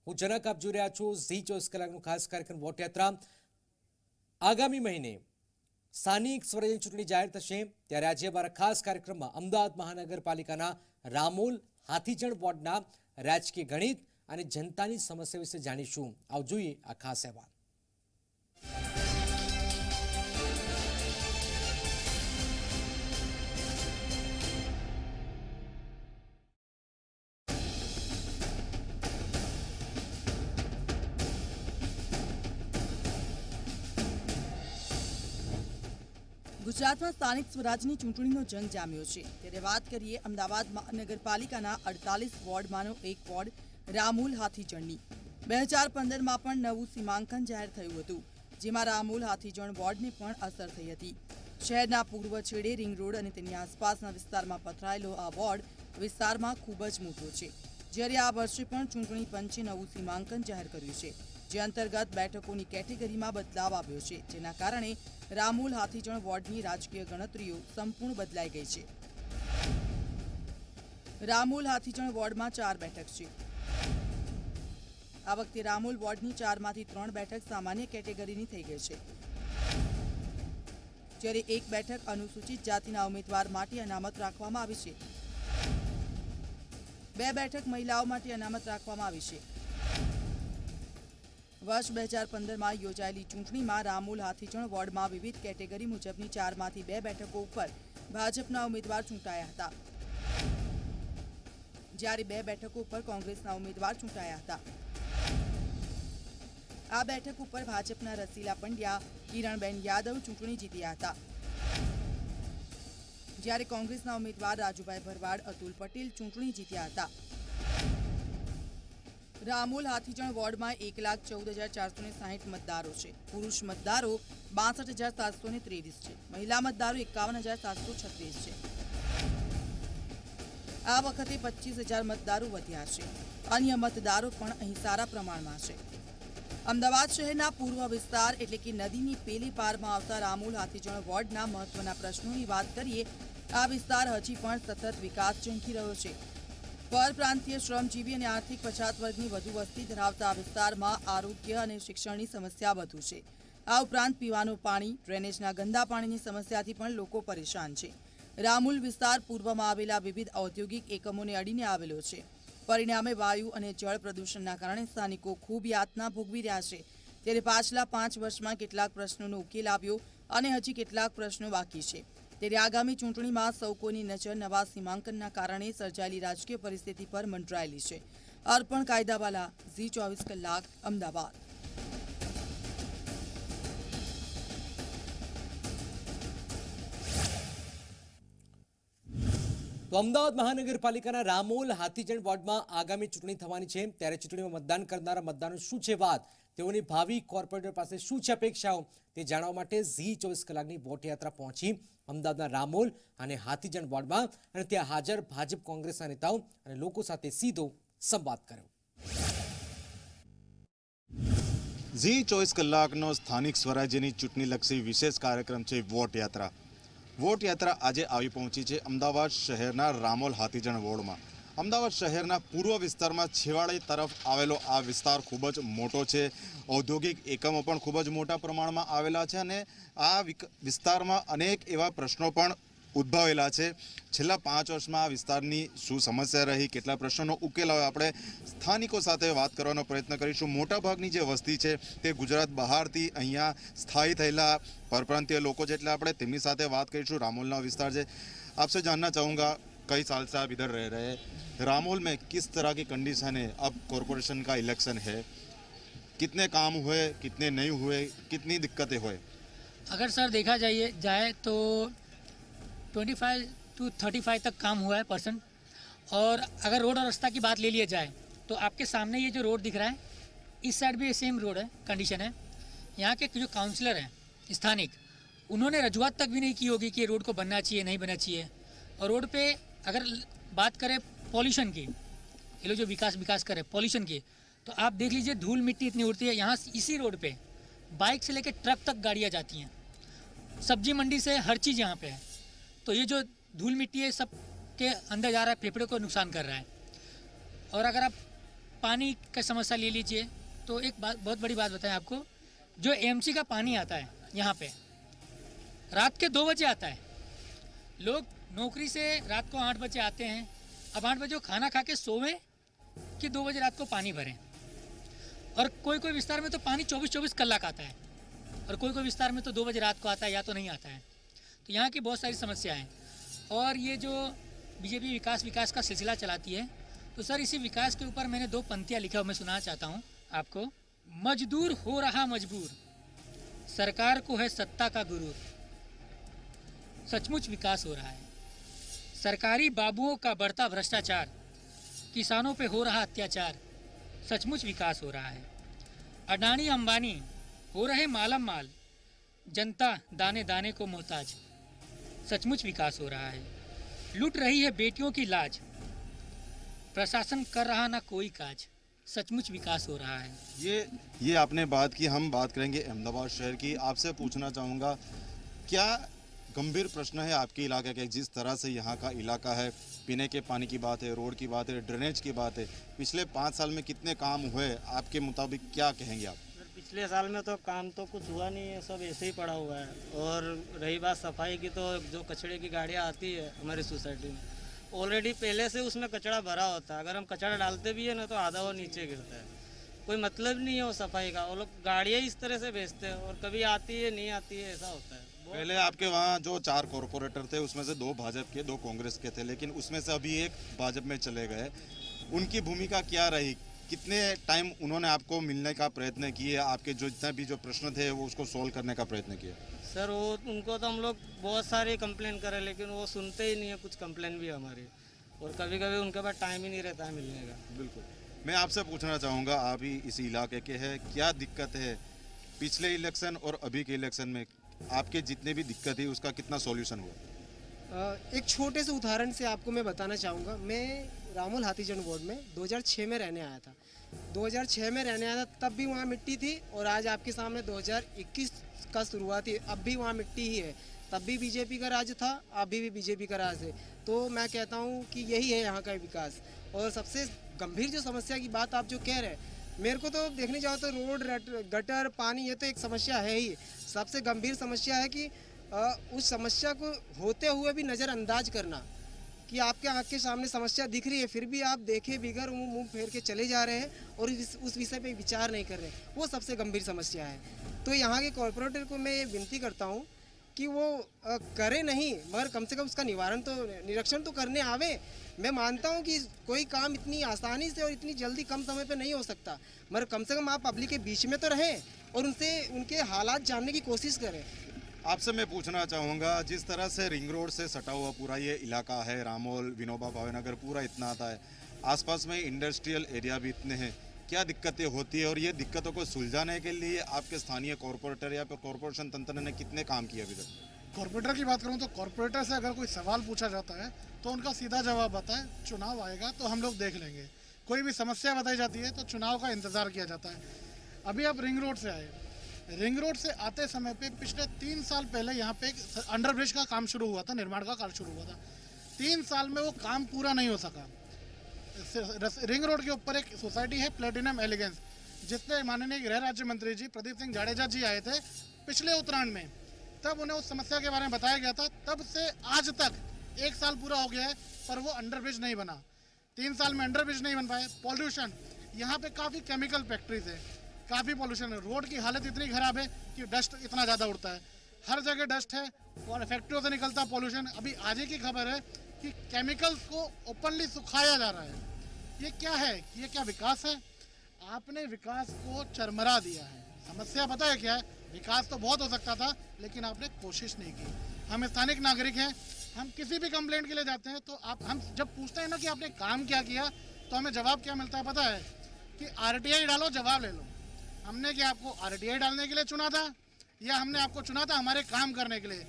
હું જનક, આપ જોઈ રહ્યા છો ઝી 24 કલાકનું ખાસ કાર્યક્રમ વોટ યાત્રા। આગામી મહિને સ્થાનિક સ્વરાજ્યની ચૂંટણી જાહેર થશે, ત્યારે આજે અમારા ખાસ કાર્યક્રમમાં અમદાવાદ મહાનગરપાલિકાના રામોલ હાથીજણ વોર્ડના રાજકીય ગણિત અને જનતાની સમસ્યા વિશે જાણીશું। આવો જોઈએ આ ખાસ અહેવાલ। ગુજરાતમાં સ્થાનિક સ્વરાજની ચૂંટણીનો જંગ જામ્યો છે, ત્યારે વાત કરીએ અમદાવાદ મહાનગરપાલિકાના 48 વોર્ડમાંનો એક વોર્ડ રામોલ હાથીજણની। 2015માં પણ નવું સીમાંકન જાહેર થયું હતું, જેમાં રામોલ હાથીજણ વોર્ડને પણ અસર થઈ હતી। શહેરના પૂર્વ છેડે રિંગ રોડ અને તેની આસપાસના વિસ્તારમાં પથરાયેલો આ વોર્ડ વિસ્તારમાં ખૂબ જ મોટો છે, જ્યારે આ વર્ષે પણ ચૂંટણી પંચે નવું સીમાંકન જાહેર કર્યું છે, જે અંતર્ગત બેઠકોની કેટેગરીમાં બદલાવ આવ્યો છે, જેના કારણે રામોલ હાથીજણ વોર્ડની રાજકીય ગણતરીઓ સંપૂર્ણ બદલાઈ ગઈ છે। રામોલ હાથીજણ વોર્ડમાં 4 બેઠક છે। આ વખતે રામોલ વોર્ડની 4માંથી 3 બેઠક સામાન્ય કેટેગરીની થઈ ગઈ છે, જ્યારે એક બેઠક અનુસૂચિત જાતિના ઉમેદવાર માટે અનામત રાખવામાં આવી છે। 2 બેઠક મહિલાઓ માટે અનામત રાખવામાં આવી છે। વર્ષ 2015માં યોજાયેલી ચૂંટણીમાં રામોલ હાથીજણ વોર્ડમાં વિવિધ કેટેગરી મુજબની 4માંથી 2 બેઠકો ઉપર ભાજપના ઉમેદવાર ચૂંટાયા હતા, જ્યારે 2 બેઠકો ઉપર કોંગ્રેસના ઉમેદવાર ચૂંટાયા હતા। આ બેઠક ઉપર ભાજપના રસીલા પંડ્યા, કિરણબેન યાદવ ચૂંટણી જીત્યા હતા, જ્યારે કોંગ્રેસના ઉમેદવાર રાજુભાઈ ભરવાડ, અતુલ પટેલ ચૂંટણી જીત્યા હતા। રામોલ હાથીજણ વોર્ડમાં 1,14,460 મતદારો છે। પુરુષ મતદારો 62,723 છે, મહિલા મતદારો 51,736 છે। આ વખતે 25,000 મતદારો વધ્યા છે। અન્ય મતદારો પણ અહીં સારા પ્રમાણમાં છે। અમદાવાદ શહેરના પૂર્વ વિસ્તાર એટલે કે નદીની પેલે પારમાં આવતા રામોલ હાથીજણ વોર્ડના મહત્વના પ્રશ્નોની વાત કરીએ, આ વિસ્તાર હજી પણ સતત વિકાસ ઝંખી રહ્યો છે। પરપ્રાંતીય, શ્રમજીવી અને આર્થિક પછાત વર્ગની વધુ વસ્તી ધરાવતા આ વિસ્તારમાં આરોગ્ય અને શિક્ષણની સમસ્યા વધુ છે। આ ઉપરાંત પીવાનું પાણી, ડ્રેનેજના ગંદા પાણીની સમસ્યાથી પણ લોકો પરેશાન છે। રામોલ વિસ્તાર પૂર્વમાં આવેલા વિવિધ ઔદ્યોગિક એકમોને અડીને આવેલો છે, પરિણામે વાયુ અને જળ પ્રદૂષણના કારણે સ્થાનિકો ખૂબ યાતના ભોગવી રહ્યા છે। ત્યારે પાછલા 5 વર્ષમાં કેટલાક પ્રશ્નોનો ઉકેલ આવ્યો અને હજી કેટલાક પ્રશ્નો બાકી છે, ત્યારે આગામી ચૂંટણીમાં સૌ કોઈની નજર નવા સીમાંકનના કારણે સર્જાયેલી રાજકીય પરિસ્થિતિ પર મંડરાયેલી છે। અર્પણ કાયદાવાલા, ઝી 24 કલાક, અમદાવાદ। તો અમદાવાદ મહાનગરપાલિકાના રામોલ હાથીજણ વોર્ડમાં આગામી ચૂંટણી થવાની છે, ત્યારે ચૂંટણીમાં મતદાન કરનારા મતદારો શું છે વાત, તેઓની ભાવિ કોર્પોરેટર પાસે શું છે અપેક્ષાઓ, તે જાણવા માટે ઝી 24 કલાકની વોટ યાત્રા પહોંચી અમદાવાદના રામોલ અને હાથીજણ વોર્ડમાં, અને ત્યાં હાજર ભાજપ કોંગ્રેસના નેતાઓ અને લોકો સાથે સીધો સંવાદ કર્યો। ઝી 24 કલાકનો સ્થાનિક સ્વરાજ્યની ચૂંટણીલક્ષી વિશેષ કાર્યક્રમ છે વોટ યાત્રા। વોટ યાત્રા આજે આવી પહોંચી છે અમદાવાદ શહેરના રામોલ હાથીજણ વોર્ડમાં। અમદાવાદ શહેરના પૂર્વ વિસ્તારમાં છેવાડે તરફ આવેલો આ વિસ્તાર ખૂબ જ મોટો છે, ઔદ્યોગિક એકમો પણ ખૂબ જ મોટા પ્રમાણમાં આવેલા છે, અને આ વિસ્તારમાં અનેક એવા પ્રશ્નો પણ ઉદ્ભવેલા છે। છેલ્લા 5 વર્ષમાં આ વિસ્તારની શું સમસ્યા રહી, કેટલા પ્રશ્નોનો ઉકેલ આવે, આપણે સ્થાનિકો સાથે વાત કરવાનો પ્રયત્ન કરીશું। મોટાભાગની જે વસ્તી છે તે ગુજરાત બહારથી અહીંયા સ્થાયી થયેલા પરપ્રાંતીય લોકો છે, એટલે આપણે તેમની સાથે વાત કરીશું। रामोल विस्तार से आपसे जानना चाहूँगा, कई साल से आप इधर रह रहे हैं, रामोल में किस तरह की कंडीशन है? अब कॉरपोरेशन का इलेक्शन है, कितने काम हुए, कितने नहीं हुए, कितनी दिक्कतें हुए? अगर सर देखा जाए तो 25 to 35 तक काम हुआ है परसेंट। और अगर रोड और रास्ता की बात ले लिया जाए तो आपके सामने ये जो रोड दिख रहा है, इस साइड भी सेम रोड है, कंडीशन है। यहाँ के जो काउंसलर हैं स्थानिक, उन्होंने रजूआत तक भी नहीं की होगी कि ये रोड को बनना चाहिए, नहीं बनना चाहिए। और रोड पे अगर बात करें पॉल्यूशन की, ये लोग जो विकास करे पॉल्यूशन की, तो आप देख लीजिए धूल मिट्टी इतनी उड़ती है यहाँ। इसी रोड पे बाइक से लेकर ट्रक तक गाड़ियाँ जाती हैं, सब्जी मंडी से हर चीज़ यहाँ पे है। तो ये जो धूल मिट्टी है सब के अंदर जा रहा है, फेफड़े को नुकसान कर रहा है। और अगर आप पानी का समस्या ले लीजिए, तो एक बात, बहुत बड़ी बात बताएं आपको, जो एएमसी का पानी आता है यहाँ पे रात के 2 बजे आता है। लोग नौकरी से रात को 8 बजे आते हैं, अब 8 बजे वो खाना खा के सोवें कि 2 बजे रात को पानी भरें। और कोई कोई विस्तार में तो पानी 24-24 कलाक आता है, और कोई कोई विस्तार में तो 2 बजे रात को आता है या तो नहीं आता है। तो यहाँ की बहुत सारी समस्याएं हैं। और ये जो बीजेपी विकास का सिलसिला चलाती है, तो सर इसी विकास के ऊपर मैंने 2 पंक्तियाँ लिखा, मैं सुनाना चाहता हूँ आपको। मजदूर हो रहा मजबूर, सरकार को है सत्ता का गुरूर, सचमुच विकास हो रहा है। सरकारी बाबुओं का बढ़ता भ्रष्टाचार, किसानों पे हो रहा अत्याचार, सचमुच विकास हो रहा है। अडानी अंबानी हो रहे मालम माल, जनता दाने दाने को मोहताज, सचमुच विकास हो रहा है। लूट रही है बेटियों की लाज, प्रशासन कर रहा ना कोई काज, सचमुच विकास हो रहा है। ये आपने बात की, हम बात करेंगे अहमदाबाद शहर की। आपसे पूछना चाहूँगा, क्या गंभीर प्रश्न है आपके इलाके के? जिस तरह से यहाँ का इलाका है, पीने के पानी की बात है, रोड की बात है, ड्रेनेज की बात है, पिछले 5 साल में कितने काम हुए आपके मुताबिक, क्या कहेंगे आप? पिछले साल में तो काम तो कुछ हुआ नहीं है, सब ऐसे ही पड़ा हुआ है। और रही बात सफाई की, तो जो कचड़े की गाड़ियाँ आती है हमारी सोसाइटी में, ऑलरेडी पहले से उसमें कचड़ा भरा होता है। अगर हम कचड़ा डालते भी है ना, तो आधा वो नीचे गिरता है। कोई मतलब नहीं है वो सफाई का। वो लोग गाड़ियाँ इस तरह से भेजते हैं, और कभी आती है नहीं आती है, ऐसा होता है। पहले आपके वहाँ जो 4 कॉरपोरेटर थे, उसमें से 2 भाजपा के, 2 कांग्रेस के थे, लेकिन उसमें से अभी एक भाजपा में चले गए। उनकी भूमिका क्या रही? कितने टाइम उन्होंने आपको मिलने का प्रयत्न किए? आपके जो जितने भी जो प्रश्न थे वो उसको सोल्व करने का प्रयत्न किया? सर वो उनको तो हम लोग बहुत सारे कंप्लेन करें, लेकिन वो सुनते ही नहीं है कुछ कंप्लेन भी हमारी। और कभी कभी उनके पास टाइम ही नहीं रहता है मिलने का। बिल्कुल। मैं आपसे पूछना चाहूँगा, आप ही इस इलाके के हैं, क्या दिक्कत है पिछले इलेक्शन और अभी के इलेक्शन में? आपके जितने भी दिक्कत है उसका कितना सॉल्यूशन हुआ? एक छोटे से उदाहरण से आपको मैं बताना चाहूँगा। मैं रामोल हाथीजन वार्ड में 2006 में रहने आया था। 2006 में रहने आया था, तब भी वहाँ मिट्टी थी, और आज आपके सामने 2021 का शुरुआती, अब भी वहाँ मिट्टी ही है। तब भी बीजेपी का राज था, अभी भी बीजेपी का राज है। तो मैं कहता हूँ कि यही है यहाँ का विकास। और सबसे गंभीर जो समस्या की बात आप जो कह रहे हैं, मेरे को तो देखने जाओ तो रोड, गटर, पानी, ये तो एक समस्या है ही। सबसे गंभीर समस्या है कि उस समस्या को होते हुए भी नज़रअंदाज करना, कि आपके आँख के सामने समस्या दिख रही है, फिर भी आप देखे बिगर मुंह फेर के चले जा रहे हैं और उस विषय पे विचार नहीं कर रहे, वो सबसे गंभीर समस्या है। तो यहाँ के कॉरपोरेटर को मैं ये विनती करता हूँ कि वो करे नहीं, मगर कम से कम उसका निरीक्षण तो करने आवे। मैं मानता हूँ कि कोई काम इतनी आसानी से और इतनी जल्दी कम समय पे नहीं हो सकता, मगर कम से कम आप पब्लिक के बीच में तो रहें और उनसे उनके हालात जानने की कोशिश करें। आपसे मैं पूछना चाहूँगा, जिस तरह से रिंग रोड से सटा हुआ पूरा ये इलाका है, रामोल, विनोबा भावेनगर, पूरा इतना आता है, आसपास में इंडस्ट्रियल एरिया भी इतने हैं, क्या दिक्कतें होती है? और ये दिक्कतों को सुलझाने के लिए आपके स्थानीय कॉरपोरेटर या फिर कॉरपोरेशन तंत्र ने कितने काम किए अभी तक? कॉरपोरेटर की बात करूं तो कॉरपोरेटर से अगर कोई सवाल पूछा जाता है तो उनका सीधा जवाब आता है, चुनाव आएगा तो हम लोग देख लेंगे। कोई भी समस्या बताई जाती है तो चुनाव का इंतज़ार किया जाता है। अभी आप रिंग रोड से आए, रिंग रोड से आते समय पे पिछले 3 साल पहले यहाँ पे एक अंडरब्रिज का काम शुरू हुआ था, निर्माण का कार्य शुरू हुआ था। 3 साल में वो काम पूरा नहीं हो सका। रिंग रोड के ऊपर एक सोसाइटी है प्लेटिनम एलिगेंस, जिसमें माननीय गृह राज्य मंत्री जी प्रदीप सिंह जाडेजा जी आए थे पिछले उत्तरायण में, तब उन्हें उस समस्या के बारे में बताया गया था। तब से आज तक 1 साल पूरा हो गया है, पर वो अंडरब्रिज नहीं बना। 3 साल में अंडरब्रिज नहीं बन पाए। पॉल्यूशन, यहाँ पे काफ़ी केमिकल फैक्ट्रीज है, काफ़ी पॉल्यूशन है। रोड की हालत इतनी ख़राब है कि डस्ट इतना ज़्यादा उड़ता है, हर जगह डस्ट है और फैक्ट्रियों से निकलता पॉल्यूशन। अभी आज ही की खबर है कि केमिकल्स को ओपनली सुखाया जा रहा है। ये क्या है? ये क्या विकास है? आपने विकास को चरमरा दिया है। समस्या पता है क्या है? विकास तो बहुत हो सकता था, लेकिन आपने कोशिश नहीं की। हम स्थानिक नागरिक हैं, हम किसी भी कंप्लेंट के लिए जाते हैं तो हम जब पूछते हैं ना कि आपने काम क्या किया, तो हमें जवाब क्या मिलता है पता है? कि आरटीआई डालो, जवाब ले लो। हमने क्या आपको आरटीआई डालने के लिए चुना था, या हमने आपको चुना था हमारे काम करने के लिए?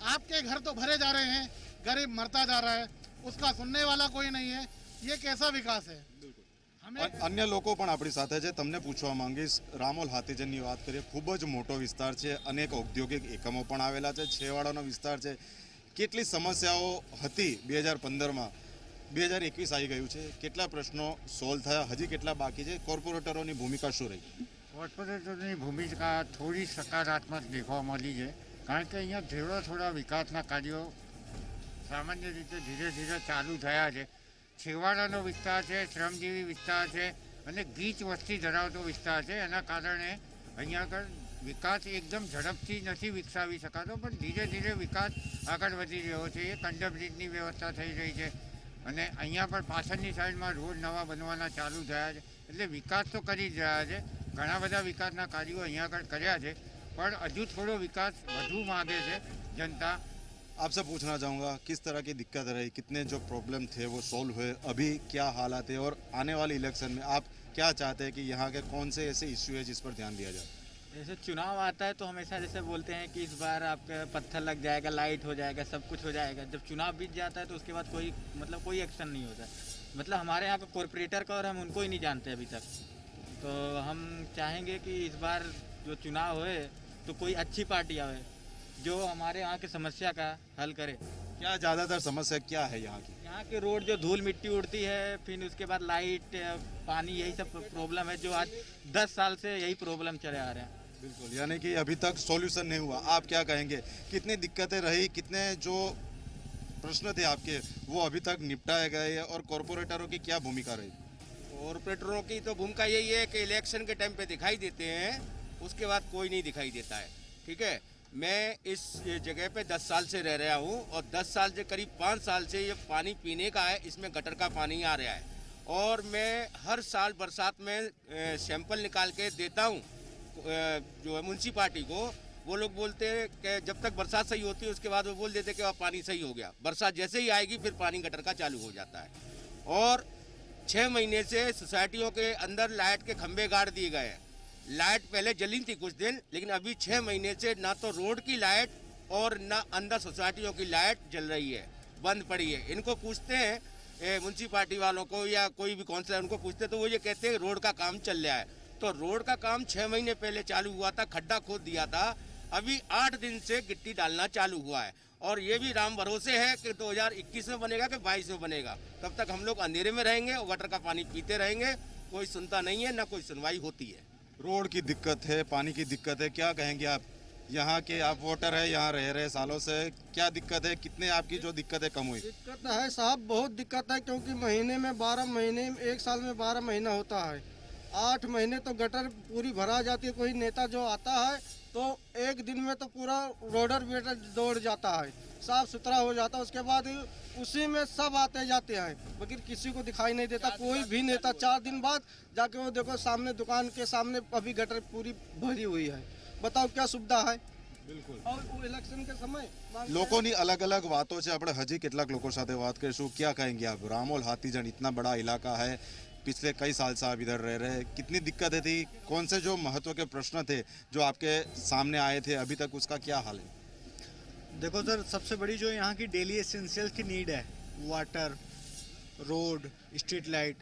आपके घर तो भरे जा रहे हैं, गरीब मरता जा रहा है, उसका सुनने वाला कोई नहीं है। ये कैसा विकास है? अन्य लोग પણ આપણી સાથે છે, તમને પૂછવા માંગીશ, રામોલ હાથીજનની વાત કરીએ, ખૂબ જ મોટો વિસ્તાર છે, અનેક ઔદ્યોગિક એકમો પણ આવેલા છે, છેવાડાનો વિસ્તાર છે, કેટલી સમસ્યાઓ હતી 2015માં 2021 આવી ગયું છે, કેટલા પ્રશ્નો સોલ્વ થયા, હજી કેટલા બાકી છે, કોર્પોરેટરોની ભૂમિકા શું રહી? કોર્પોરેટરની ભૂમિકા થોડી સકારાત્મક દેખવા મળી છે, કારણ કે અહીંયા થોડા વિકાસના કાર્યો સામાન્ય રીતે ધીરે ધીરે ચાલુ થયા છે. છેવાડાનો વિસ્તાર છે, શ્રમજીવી વિસ્તાર છે અને ગીચ વસ્તી ધરાવતો વિસ્તાર છે. એના કારણે અહીંયા આગળ વિકાસ એકદમ ઝડપથી નથી વિકસાવી શકાતો, પણ ધીરે ધીરે વિકાસ આગળ વધી રહ્યો છે. એ કંડર બ્રિજની વ્યવસ્થા થઈ રહી છે અને અહીંયા પણ પાછળની સાઈડમાં રોડ નવા બનવાના ચાલુ થયા છે. એટલે વિકાસ તો કરી જ રહ્યા છે. ઘણા બધા વિકાસના કાર્યો અહીંયા આગળ કર્યા છે, પણ હજુ થોડો વિકાસ વધુ मांगे છે जनता. आपसे पूछना चाहूँगा, किस तरह की दिक्कत रही, कितने जो प्रॉब्लम थे वो सॉल्व हुए, अभी क्या हालात है और आने वाले इलेक्शन में आप क्या चाहते हैं कि यहाँ के कौन से ऐसे इश्यू है जिस पर ध्यान दिया जाए? जैसे चुनाव आता है तो हमेशा जैसे बोलते हैं कि इस बार आपका पत्थर लग जाएगा, लाइट हो जाएगा, सब कुछ हो जाएगा. जब चुनाव बीत जाता है तो उसके बाद कोई एक्शन नहीं होता. मतलब हमारे यहाँ का कॉरपोरेटर का और हम उनको ही नहीं जानते अभी तक. तो हम चाहेंगे कि इस बार जो चुनाव होए तो कोई अच्छी पार्टी आवे जो हमारे यहाँ की समस्या का हल करे. क्या ज़्यादातर समस्या क्या है यहाँ की? यहाँ के रोड जो धूल मिट्टी उड़ती है, फिर उसके बाद लाइट, पानी, यही सब प्रॉब्लम है जो आज 10 साल से यही प्रॉब्लम चले आ रहे हैं. बिल्कुल, यानी कि अभी तक सॉल्यूशन नहीं हुआ. आप क्या कहेंगे, कितनी दिक्कतें रही, कितने जो प्रश्न थे आपके वो अभी तक निपटाए गए और कॉरपोरेटरों की क्या भूमिका रही? कॉरपोरेटरों की तो भूमिका यही है कि इलेक्शन के टाइम पे दिखाई देते हैं, उसके बाद कोई नहीं दिखाई देता है. ठीक है, मैं इस जगह पे 10 साल से रह रहा हूँ और 10 साल से करीब 5 साल से ये पानी पीने का है, इसमें गटर का पानी आ रहा है और मैं हर साल बरसात में सैंपल निकाल के देता हूँ जो है म्यूनसिपालिटी को. वो लोग बोलते हैं कि जब तक बरसात सही होती है उसके बाद वो बोल देते हैं कि अब पानी सही हो गया. बरसात जैसे ही आएगी फिर पानी गटर का चालू हो जाता है. और 6 महीने से सोसाइटियों के अंदर लाइट के खंभे गाड़ दिए गए हैं. लाइट पहले जली थी कुछ दिन, लेकिन अभी 6 महीने से ना तो रोड की लाइट और ना अंदर सोसाइटियों की लाइट जल रही है, बंद पड़ी है. इनको पूछते हैं म्यूनसिपालिटी वालों को या कोई भी काउंसिलर, उनको पूछते तो वो ये कहते हैं रोड का काम चल रहा है. तो रोड का काम 6 महीने पहले चालू हुआ था, खड्डा खोद दिया था, अभी 8 दिन से गिट्टी डालना चालू हुआ है और ये भी राम भरोसे है कि 2021 में बनेगा कि 22 में बनेगा. तब तक हम लोग अंधेरे में रहेंगे और गटर का पानी पीते रहेंगे. कोई सुनता नहीं है, ना कोई सुनवाई होती है. रोड की दिक्कत है, पानी की दिक्कत है, क्या कहेंगे आप? यहाँ के आप वोटर है, यहाँ रह रहे सालों से, क्या दिक्कत है, कितने आपकी जो दिक्कतें कम हुई? दिक्कत है साहब, बहुत दिक्कत है, क्योंकि महीने में 12 महीने, एक साल में 12 महीना होता है. 8 महीने तो गटर पूरी भरा जाती है. कोई नेता जो आता है तो एक दिन में तो पूरा रोडर वेडर दौड़ जाता है, साफ सुथरा हो जाता है. उसके बाद उसी में सब आते जाते हैं, मगर किसी को दिखाई नहीं देता. कोई भी नेता 4 दिन बाद जाके वो देखो सामने दुकान के सामने अभी गटर पूरी भरी हुई है. बताओ क्या सुविधा है? બિલકુલ. और वो इलेक्शन के समय લોકોની અલગ અલગ વાતો છે, આપણે હજી કેટલાક લોકો સાથે વાત કરીશું. क्या कहेंगे आप? रामोल हाथीजन इतना बड़ा इलाका है, पिछले कई साल से आप इधर रह रहे हैं, कितनी दिक्कतें थी, कौन से जो महत्व के प्रश्न थे जो आपके सामने आए थे, अभी तक उसका क्या हाल है? देखो सर, सबसे बड़ी जो यहाँ की डेली एसेंशियल की नीड है, वाटर, रोड, स्ट्रीट लाइट,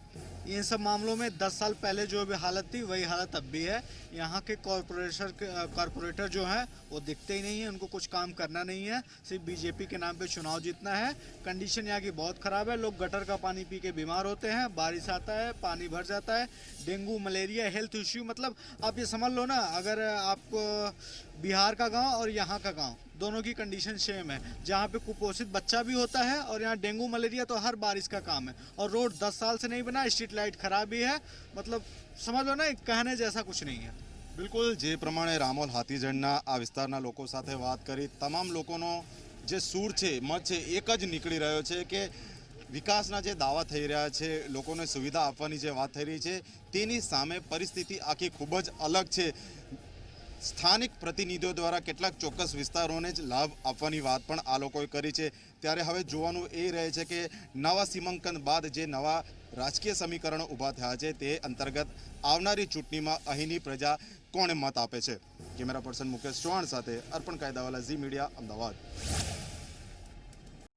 इन सब मामलों में 10 साल पहले जो भी हालत थी वही हालत अब भी है. यहाँ के कॉरपोरेटर जो हैं वो दिखते ही नहीं है, उनको कुछ काम करना नहीं है, सिर्फ बीजेपी के नाम पे चुनाव जीतना है. कंडीशन यहाँ की बहुत ख़राब है. लोग गटर का पानी पी के बीमार होते हैं, बारिश आता है पानी भर जाता है, डेंगू मलेरिया हेल्थ इश्यू. मतलब आप ये समझ लो ना, अगर आपको बिहार का गांव और यहाँ का गांव दोनों की कंडीशन सेम है. जहाँ पे कुपोषित बच्चा भी होता है और यहाँ डेंगू मलेरिया तो हर बारिश का काम है. और रोड 10 साल से नहीं बना, स्ट्रीट लाइट खराब भी है. मतलब समझ लो ना, कहने जैसा कुछ नहीं है. બિલકુલ, જે પ્રમાણે રામોલ હાથીજણના આ વિસ્તારના લોકો સાથે વાત કરી, તમામ લોકોનો જે સૂર છે, મત છે, એક જ નીકળી રહ્યો છે કે વિકાસના જે દાવા થઈ રહ્યા છે, લોકોને સુવિધા આપવાની જે વાત થઈ રહી છે, તેની સામે પરિસ્થિતિ આખી ખૂબ જ અલગ છે. સ્થાનિક પ્રતિનિધિઓ દ્વારા કેટલાક ચોક્કસ વિસ્તારોને જ લાભ આપવાની વાત પણ આ લોકોએ કરી છે. ત્યારે હવે જોવાનું એ રહે છે કે નવા સીમાંકન બાદ જે નવા રાજકીય સમીકરણો ઊભા થયા છે તે અંતર્ગત આવનારી ચૂંટણીમાં અહીંની પ્રજા કોણે મત આપે છે. કેમેરા પર્સન મુકેશ ચૌહાણ સાથે અર્પણ કાયદાવાલા, ઝી મીડિયા, અમદાવાદ.